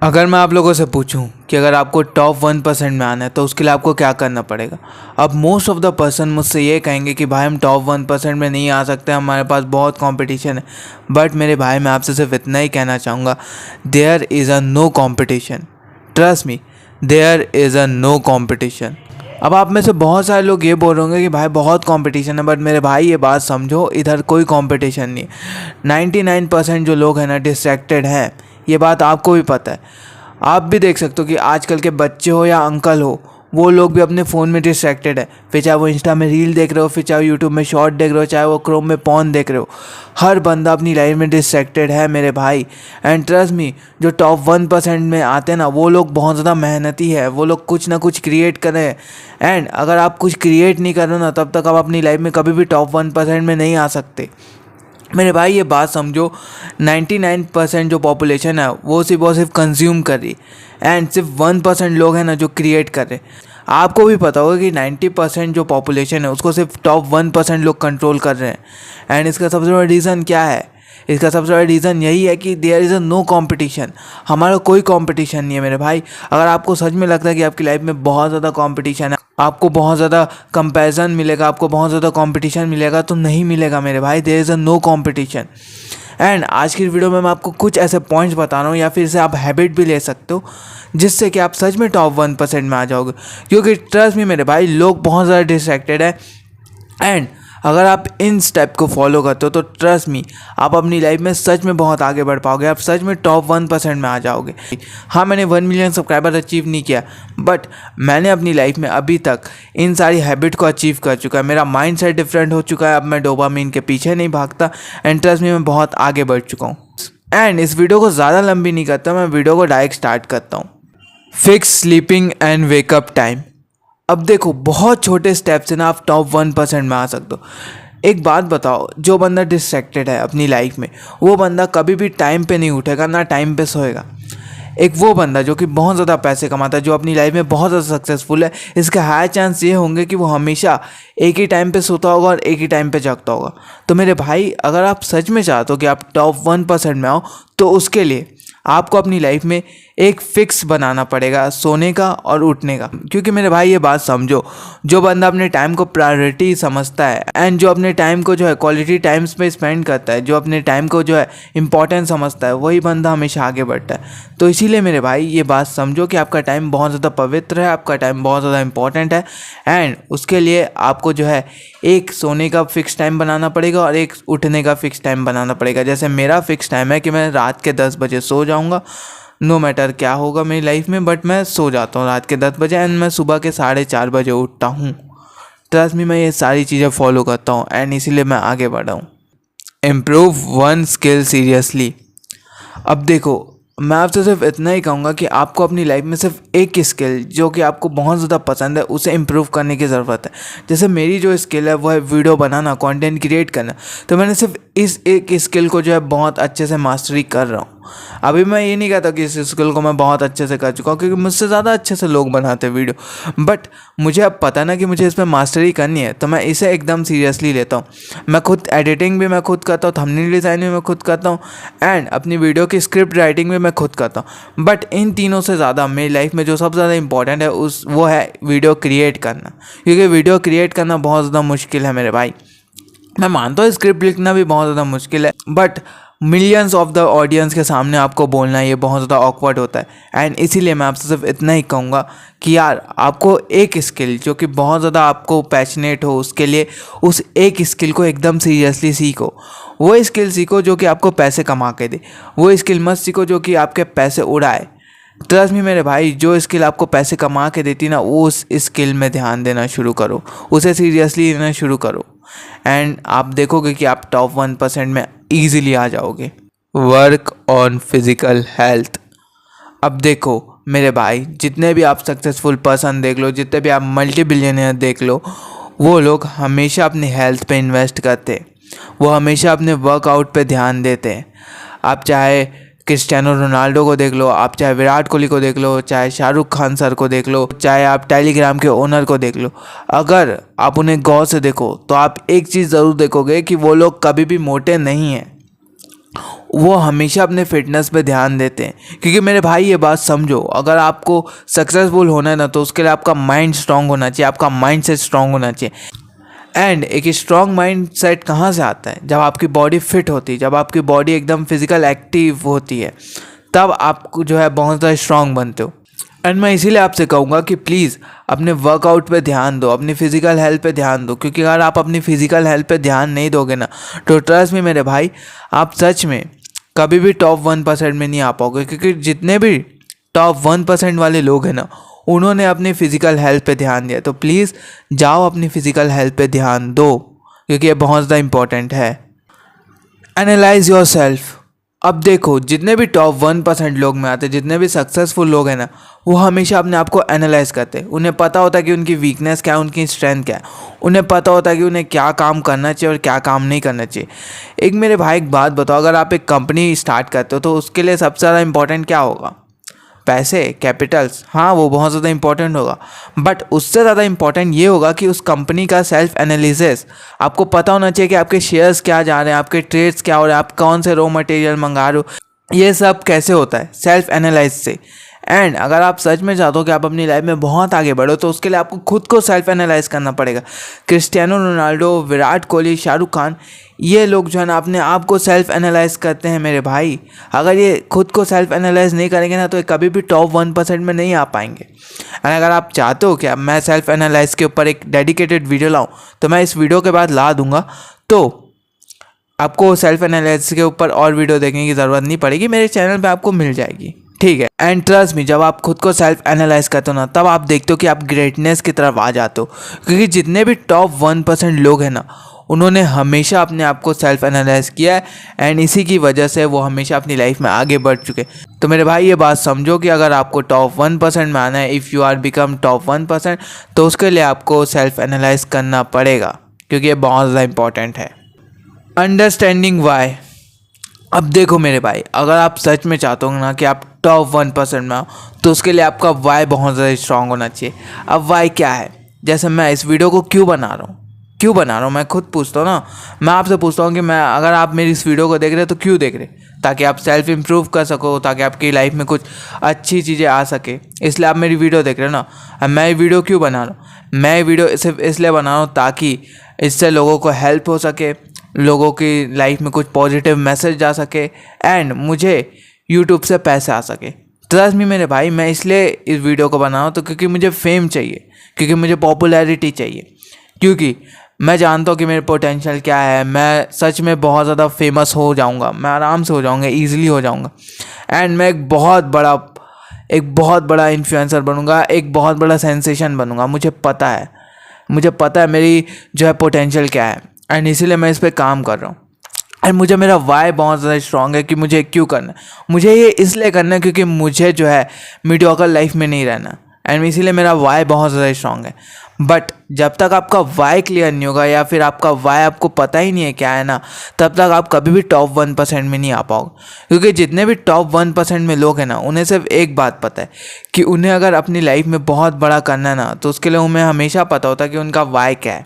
अगर मैं आप लोगों से पूछूं कि अगर आपको टॉप 1% में आना है तो उसके लिए आपको क्या करना पड़ेगा। अब मोस्ट ऑफ द पर्सन मुझसे ये कहेंगे कि भाई हम टॉप 1% में नहीं आ सकते, हमारे पास बहुत कंपटीशन है। बट मेरे भाई मैं आपसे सिर्फ इतना ही कहना चाहूँगा, there is a no competition, trust me, there is a no competition. अब आप में से बहुत सारे लोग ये बोल रहे होंगे कि भाई बहुत कंपटीशन है, बट मेरे भाई ये बात समझो, इधर कोई कंपटीशन नहीं है। 99% जो लोग हैं ना डिस्ट्रैक्टेड हैं, ये बात आपको भी पता है। आप भी देख सकते हो कि आजकल के बच्चे हो या अंकल हो, वो लोग भी अपने फ़ोन में डिस्ट्रैक्टेड है। फिर चाहे वो इंस्टा में रील देख रहे हो, फिर चाहे यूट्यूब में शॉर्ट देख रहे हो, चाहे वो क्रोम में पॉर्न देख रहे हो, हर बंदा अपनी लाइफ में डिस्ट्रैक्टेड है मेरे भाई। एंड ट्रस्ट मी, जो टॉप 1% में आते हैं ना, वो लोग बहुत ज़्यादा मेहनती है, वो लोग कुछ ना कुछ क्रिएट करें। एंड अगर आप कुछ क्रिएट नहीं कर रहे हो ना, तब तक आप अपनी लाइफ में कभी भी टॉप 1% में नहीं आ सकते मेरे भाई। ये बात समझो, 99% जो पॉपुलेशन है वो सिर्फ कंज्यूम कर रही, एंड सिर्फ 1% लोग हैं ना जो क्रिएट कर रहे। आपको भी पता होगा कि 90% जो पॉपुलेशन है उसको सिर्फ टॉप 1% लोग कंट्रोल कर रहे हैं। एंड इसका सबसे बड़ा रीज़न क्या है? इसका सबसे बड़ा रीज़न यही है कि there is a no competition. हमारा कोई कंपटीशन नहीं है मेरे भाई। अगर आपको सच में लगता है कि आपकी लाइफ में बहुत ज़्यादा कंपटीशन है, आपको बहुत ज़्यादा कंपैरिजन मिलेगा, आपको बहुत ज़्यादा कंपटीशन मिलेगा, तो नहीं मिलेगा मेरे भाई। There is a no competition. And आज की वीडियो में मैं आपको कुछ ऐसे पॉइंट्स बता रहा हूँ, या फिर से आप हैबिट भी ले सकते हो, जिससे कि आप सच में टॉप 1% में आ जाओगे। क्योंकि ट्रस्ट में मेरे भाई, लोग बहुत ज़्यादा डिस्ट्रैक्टेड है। एंड अगर आप इन स्टेप को फॉलो करते हो तो ट्रस्ट मी, आप अपनी लाइफ में सच में बहुत आगे बढ़ पाओगे, आप सच में टॉप 1% में आ जाओगे। हाँ, मैंने 1 मिलियन सब्सक्राइबर अचीव नहीं किया, बट मैंने अपनी लाइफ में अभी तक इन सारी हैबिट को अचीव कर चुका है। मेरा माइंड सेट डिफरेंट हो चुका है, अब मैं डोपामिन के पीछे नहीं भागता। एंड ट्रस्ट मी, मैं बहुत आगे बढ़ चुका हूँ। एंड इस वीडियो को ज़्यादा लंबी नहीं करता, मैं वीडियो को डायरेक्ट स्टार्ट करता हूँ। Fix sleeping and wake up time. अब देखो, बहुत छोटे स्टेप से ना आप टॉप 1% में आ सकते हो। एक बात बताओ, जो बंदा डिस्ट्रैक्टेड है अपनी लाइफ में, वो बंदा कभी भी टाइम पे नहीं उठेगा, ना टाइम पे सोएगा। एक वो बंदा जो कि बहुत ज़्यादा पैसे कमाता है, जो अपनी लाइफ में बहुत ज़्यादा सक्सेसफुल है, इसके हाई चांस ये होंगे कि वो हमेशा एक ही टाइम पे सोता होगा और एक ही टाइम पे जगता होगा। तो मेरे भाई, अगर आप सच में चाहते हो कि आप टॉप 1% में आओ, तो उसके लिए आपको अपनी लाइफ में एक फिक्स बनाना पड़ेगा सोने का और उठने का। क्योंकि मेरे भाई ये बात समझो, जो बंदा अपने टाइम को प्रायोरिटी समझता है, एंड जो अपने टाइम को जो है क्वालिटी टाइम्स पे स्पेंड करता है, जो अपने टाइम को जो है इम्पोर्टेंट समझता है, वही बंदा हमेशा आगे बढ़ता है। तो इसीलिए मेरे भाई ये बात समझो कि आपका टाइम बहुत ज़्यादा पवित्र है, आपका टाइम बहुत ज़्यादा इंपॉर्टेंट है। एंड उसके लिए आपको जो है एक सोने का फिक्स टाइम बनाना पड़ेगा और एक उठने का फिक्स टाइम बनाना पड़ेगा। जैसे मेरा फिक्स टाइम है कि मैं रात के 10 बजे सो जाऊंगा, नो मैटर क्या होगा मेरी लाइफ में, बट मैं सो जाता हूँ रात के 10 बजे, एंड मैं सुबह के 4:30 बजे उठता हूँ। ट्रस्ट मी, मैं ये सारी चीज़ें फॉलो करता हूँ, एंड इसीलिए मैं आगे बढ़ा हूँ। Improve one skill seriously. अब देखो, मैं आपसे सिर्फ इतना ही कहूँगा कि आपको अपनी लाइफ में सिर्फ एक स्किल जो कि आपको बहुत ज़्यादा पसंद है, उसे इम्प्रूव करने की ज़रूरत है। जैसे मेरी जो स्किल है वो है वीडियो बनाना, कंटेंट क्रिएट करना। तो मैंने सिर्फ इस एक स्किल को जो है बहुत अच्छे से मास्टरी कर रहा हूँ। अभी मैं ये नहीं कहता कि इस स्किल को मैं बहुत अच्छे से कर चुका हूँ, क्योंकि मुझसे ज़्यादा अच्छे से लोग बनाते हैं वीडियो। बट मुझे अब पता ना कि मुझे इस पर मास्टरी करनी है, तो मैं इसे एकदम सीरियसली लेता हूँ। मैं खुद एडिटिंग भी मैं खुद करता हूँ, थंबनेल डिज़ाइन भी मैं खुद करता हूँ, एंड अपनी वीडियो की स्क्रिप्ट राइटिंग भी मैं खुद करता हूँ। बट इन तीनों से ज़्यादा मेरी लाइफ में जो सबसे ज़्यादा इंपॉर्टेंट है वो है वीडियो क्रिएट करना। क्योंकि वीडियो क्रिएट करना बहुत ज़्यादा मुश्किल है मेरे भाई। मैं मानता हूँ स्क्रिप्ट लिखना भी बहुत ज़्यादा मुश्किल है, but millions of the audience के सामने आपको बोलना ये बहुत ज़्यादा ऑकवर्ड होता है। एंड इसीलिए मैं आपसे सिर्फ इतना ही कहूँगा कि यार, आपको एक स्किल जो कि बहुत ज़्यादा आपको पैशनेट हो, उसके लिए उस एक स्किल को एकदम सीरियसली सीखो। वो स्किल सीखो जो कि आपको पैसे कमा के दे, वो स्किल मत सीखो जो कि आपके पैसे उड़ाए। ट्रस्ट मी मेरे भाई, जो स्किल आपको पैसे कमा के देती ना, वो उस स्किल में ध्यान देना शुरू करो, उसे सीरियसली लेना शुरू करो, एंड आप देखोगे कि आप टॉप 1% में ईजिली आ जाओगे। Work on physical health. अब देखो मेरे भाई, जितने भी आप सक्सेसफुल पर्सन देख लो, जितने भी आप मल्टी बिलियनियर देख लो, वो लोग हमेशा अपनी हेल्थ पे इन्वेस्ट करते हैं, वो हमेशा अपने वर्कआउट पे ध्यान देते हैं। आप चाहे क्रिस्टियानो रोनाल्डो को देख लो, आप चाहे विराट कोहली को देख लो, चाहे शाहरुख खान सर को देख लो, चाहे आप टेलीग्राम के ओनर को देख लो, अगर आप उन्हें गौर से देखो तो आप एक चीज़ ज़रूर देखोगे कि वो लोग कभी भी मोटे नहीं हैं। वो हमेशा अपने फिटनेस पे ध्यान देते हैं। क्योंकि मेरे भाई ये बात समझो, अगर आपको सक्सेसफुल होना है ना, तो उसके लिए आपका माइंड स्ट्रांग होना चाहिए, आपका माइंड सेट स्ट्रांग होना चाहिए। एंड एक स्ट्रांग माइंड सेट कहाँ से आता है? जब आपकी बॉडी फिट होती है, जब आपकी बॉडी एकदम फिजिकल एक्टिव होती है, तब आप जो है बहुत ज़्यादा स्ट्रांग बनते हो। एंड मैं इसीलिए आपसे कहूँगा कि प्लीज़ अपने वर्कआउट पे ध्यान दो, अपनी फ़िज़िकल हेल्थ पे ध्यान दो। क्योंकि अगर आप अपनी फ़िज़िकल हेल्थ पे ध्यान नहीं दोगे ना, तो ट्रस्ट में मेरे भाई, आप सच में कभी भी टॉप 1% में नहीं आ पाओगे। क्योंकि जितने भी टॉप 1% वाले लोग हैं ना, उन्होंने अपनी फ़िज़िकल हेल्थ पे ध्यान दिया। तो प्लीज़ जाओ अपनी फ़िज़िकल हेल्थ पे ध्यान दो, क्योंकि ये बहुत ज़्यादा इंपॉर्टेंट है। Analyse your self. अब देखो, जितने भी टॉप 1% लोग में आते हैं, जितने भी सक्सेसफुल लोग हैं ना, वो हमेशा अपने आप को एनालाइज करते हैं। उन्हें पता होता है कि उनकी वीकनेस क्या है, उनकी स्ट्रेंथ क्या है। उन्हें पता होता है कि उन्हें क्या काम करना चाहिए और क्या काम नहीं करना चाहिए। एक मेरे भाई एक बात बताओ, अगर आप एक कंपनी स्टार्ट करते हो तो उसके लिए सबसे ज़्यादा इंपॉर्टेंट क्या होगा? पैसे, कैपिटल्स। हाँ, वो बहुत ज़्यादा इंपॉर्टेंट होगा, बट उससे ज़्यादा इंपॉर्टेंट ये होगा कि उस कंपनी का सेल्फ एनालिसिस। आपको पता होना चाहिए कि आपके शेयर्स क्या जा रहे हैं, आपके ट्रेड्स क्या हो रहे हैं, आप कौन से रॉ मटेरियल मंगा रहे हो। ये सब कैसे होता है? सेल्फ एनालाइज से। एंड अगर आप सच में चाहते हो कि आप अपनी लाइफ में बहुत आगे बढ़ो, तो उसके लिए आपको खुद को सेल्फ एनालाइज करना पड़ेगा। क्रिस्टियानो रोनाल्डो, विराट कोहली, शाहरुख खान, ये लोग जो है ना, अपने आप को सेल्फ एनालाइज करते हैं मेरे भाई। अगर ये खुद को सेल्फ एनालाइज नहीं करेंगे ना, तो ये कभी भी टॉप 1% में नहीं आ पाएंगे। एंड अगर आप चाहते हो कि अब मैं सेल्फ एनालाइज के ऊपर एक डेडिकेटेड वीडियो लाऊं, तो मैं इस वीडियो के बाद ला दूंगा। तो आपको सेल्फ एनालिसिस के ऊपर और वीडियो देखने की ज़रूरत नहीं पड़ेगी, मेरे चैनल पे आपको मिल जाएगी, ठीक है। एंड ट्रस्ट मी, जब आप खुद को सेल्फ एनालाइज करते हो ना, तब आप देखते हो कि आप ग्रेटनेस की तरफ आ जाते हो। क्योंकि जितने भी टॉप 1% लोग हैं ना, उन्होंने हमेशा अपने आप को सेल्फ एनालाइज किया है। एंड इसी की वजह से वो हमेशा अपनी लाइफ में आगे बढ़ चुके। तो मेरे भाई ये बात समझो कि अगर आपको टॉप 1% में आना है, if you are become top 1%, तो उसके लिए आपको सेल्फ एनालाइज करना पड़ेगा, क्योंकि ये बहुत ज़्यादा इंपॉर्टेंट है। Understanding Y. अब देखो मेरे भाई, अगर आप सच में चाहते हो ना कि आप टॉप 1% में आओ, तो उसके लिए आपका वाई बहुत ज़्यादा स्ट्रांग होना चाहिए। अब वाई क्या है? जैसे मैं इस वीडियो को क्यों बना रहा हूँ, मैं खुद पूछता हूँ ना। मैं आपसे पूछता हूँ कि मैं, अगर आप मेरी इस वीडियो को देख रहे हो तो क्यों देख रहे? ताकि आप सेल्फ इम्प्रूव कर सको, ताकि आपकी लाइफ में कुछ अच्छी चीज़ें आ सके, इसलिए आप मेरी वीडियो देख रहे हो ना। अब मैं ये वीडियो क्यों बना रहा हूँ? मैं ये वीडियो सिर्फ इसलिए बना रहा हूँ ताकि इससे लोगों को हेल्प हो सके, लोगों की लाइफ में कुछ पॉजिटिव मैसेज जा सके, एंड मुझे यूट्यूब से पैसे आ सके। ट्रस्ट मी मेरे भाई, मैं इसलिए इस वीडियो को बना रहा हूँ तो क्योंकि मुझे फेम चाहिए, क्योंकि मुझे पॉपुलैरिटी चाहिए, क्योंकि मैं जानता हूँ कि मेरे पोटेंशियल क्या है। मैं सच में बहुत ज़्यादा फेमस हो जाऊँगा, मैं आराम से हो जाऊँगा, ईजिली हो जाऊँगा। एंड मैं एक बहुत बड़ा इन्फ्लुएंसर बनूँगा, एक बहुत बड़ा सेंसेशन बनूँगा। मुझे पता है मेरी जो है पोटेंशियल क्या है, एंड इसीलिए मैं इस पर काम कर रहा हूँ। एंड मुझे मेरा वाई बहुत ज़्यादा स्ट्रांग है कि मुझे क्यों करना है। मुझे ये इसलिए करना है क्योंकि मुझे जो है मीडियोकर लाइफ में नहीं रहना, एंड इसीलिए मेरा वाई बहुत ज़्यादा स्ट्रांग है। बट जब तक आपका वाई क्लियर नहीं होगा, या फिर आपका वाई आपको पता ही नहीं है क्या है ना, तब तक आप कभी भी टॉप 1% में नहीं आ पाओगे। क्योंकि जितने भी टॉप 1% में लोग हैं ना, उन्हें सिर्फ एक बात पता है कि उन्हें अगर अपनी लाइफ में बहुत बड़ा करना है ना, तो उसके लिए उन्हें हमेशा पता होता है कि उनका वाई क्या है,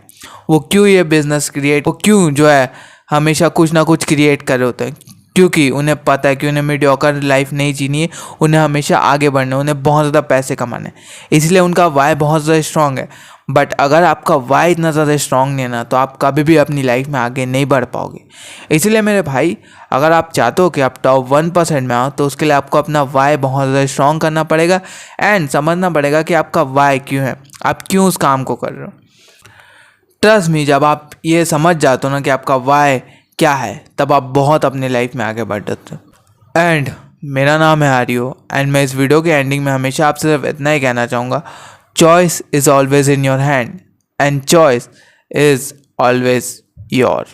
वो क्यों ये बिज़नेस क्रिएट, वो क्यों जो है हमेशा कुछ ना कुछ क्रिएट कर रहे होते हैं। क्योंकि उन्हें पता है कि उन्हें मीडियोकर लाइफ नहीं जीनी है, उन्हें हमेशा आगे बढ़ना है, उन्हें बहुत ज़्यादा पैसे कमाने हैं, इसलिए उनका वाई बहुत ज़्यादा स्ट्रांग है। बट अगर आपका वाई इतना ज़्यादा स्ट्रांग नहीं है ना, तो आप कभी भी अपनी लाइफ में आगे नहीं बढ़ पाओगे। इसलिए मेरे भाई, अगर आप चाहते हो कि आप टॉप 1% में आओ, तो उसके लिए आपको अपना वाई बहुत ज़्यादा स्ट्रांग करना पड़ेगा, एंड समझना पड़ेगा कि आपका वाई क्यों है, आप क्यों उस काम को कर रहे हो। ट्रस्ट मी, जब आप ये समझ जाते हो ना कि आपका वाई क्या है, तब आप बहुत अपनी लाइफ में आगे बढ़ जाते हो। एंड मेरा नाम है आर्यो, एंड मैं इस वीडियो के एंडिंग में हमेशा आपसे सिर्फ इतना ही कहना चाहूँगा, choice is always in your hand, and choice is always your.